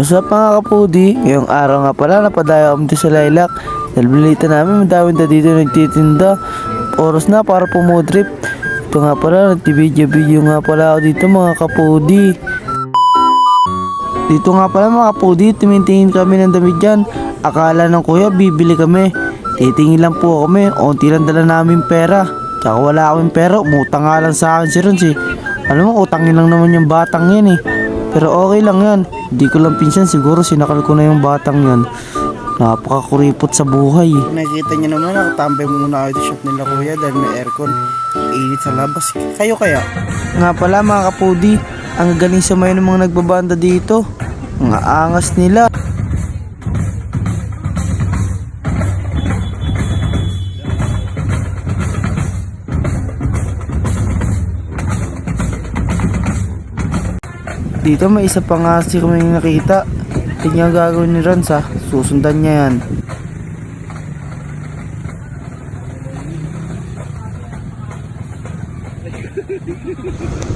What's up mga kapudi? Ngayong araw nga pala napadayo kami dito sa Lilac. Nalbalita namin madami na dito nagtitinda. Oras na para pumudrip. Ito nga pala, nagtibidyo-video nga pala ako dito mga kapudi. Dito nga pala mga kapudi, tumitingin kami ng damit dyan. Akala ng kuya bibili kami. Titingin lang po kami, unti lang dala namin pera. Tsaka wala kaming pera, umutang nga lang sa akin si Rons eh. Alam mo, utangin lang naman yung batang yan eh. Pero okay lang yan. Hindi ko lang pinsan, siguro sinakal ko na yung batang yan. Napakakuripot sa buhay. Nakikita niyo naman, nakatambay muna ako sa shop nila kuya dahil may aircon. Init sa labas. Kayo kaya? Nga pala mga kapudi, ang galing sa ng mga nagbabanda dito. Ang aangas nila. Dito may isa pa nga kasi kami nakita. Tingnan gagawin ni Rans ha. Susundan niya yan.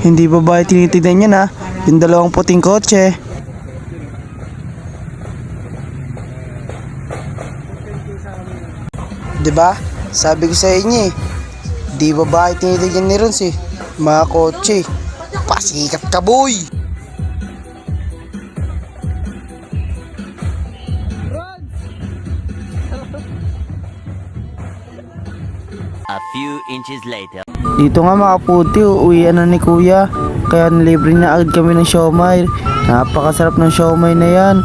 Hindi babae tinitignan niya na. Yung dalawang puting kotse. Diba? Sabi ko sa inyo eh. Di babae tinitignan ni Rans eh. Mga kotse. Pasikat ka boy! A few inches later. Dito nga mga puti, uuwian na ni kuya. Kaya nilibre na agad kami ng siomay. Napakasarap ng siomay na yan.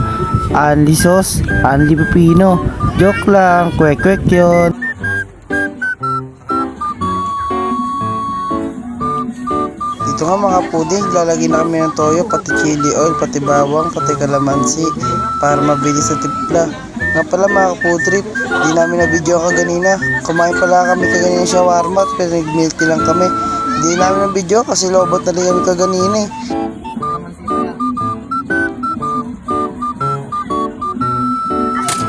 Anli sauce, anli pipino. Joke lang, kwek-kwek yun. Dito nga mga puding, lalagyan na kami ng toyo, pati chili oil, pati bawang, pati kalamansi para mabilis sa timpla. Nga pala mga kapudrip, di namin na video ka ganina. Kumain pala kami kaganina shawarma pero nag-milk tea lang kami. Di namin na video kasi lobot na rin kami kaganina eh.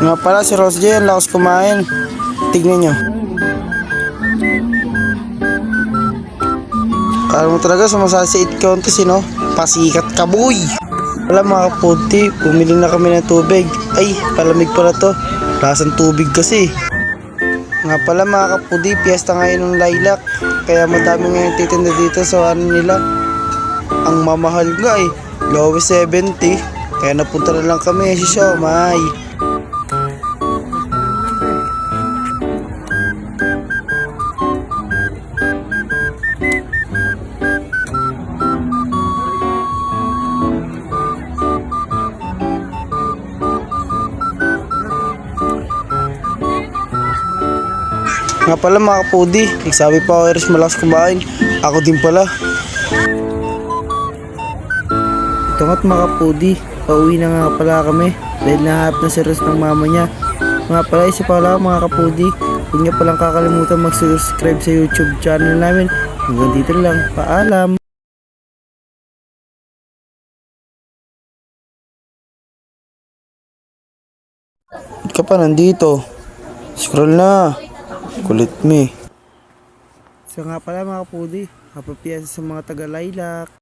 Nga pala si Rose J, ang lakas kumain. Tignan nyo. Kala mo talaga sumasali sa 8 contest no? Pasikat ka boy! Wala mga kaputi, bumili na kami ng tubig. Ay, palamig pala to. Lasang tubig kasi. Nga pala mga kaputi, piyesta ngayon ng Lilac. Kaya madami ngayon titinda dito sa ano nila. Ang mamahal nga eh. Lowest 70. Kaya napunta na lang kami sa siomay. Nga pala mga kapudi, nagsabi pa ako Eris malakas kumain. Ako din pala. Ito nga't mga kapudi, pauwi na nga pala kami dahil nahanap na si Eris ng mama niya. Nga pala isa pala mga kapudi, huwag niyo palang kakalimutan mag-subscribe sa YouTube channel namin. Hanggang dito lang, paalam! Ba't ka pa nandito? Scroll na! Kulit me. So nga pala mga kapudi, happy piyesa sa mga taga Lilac.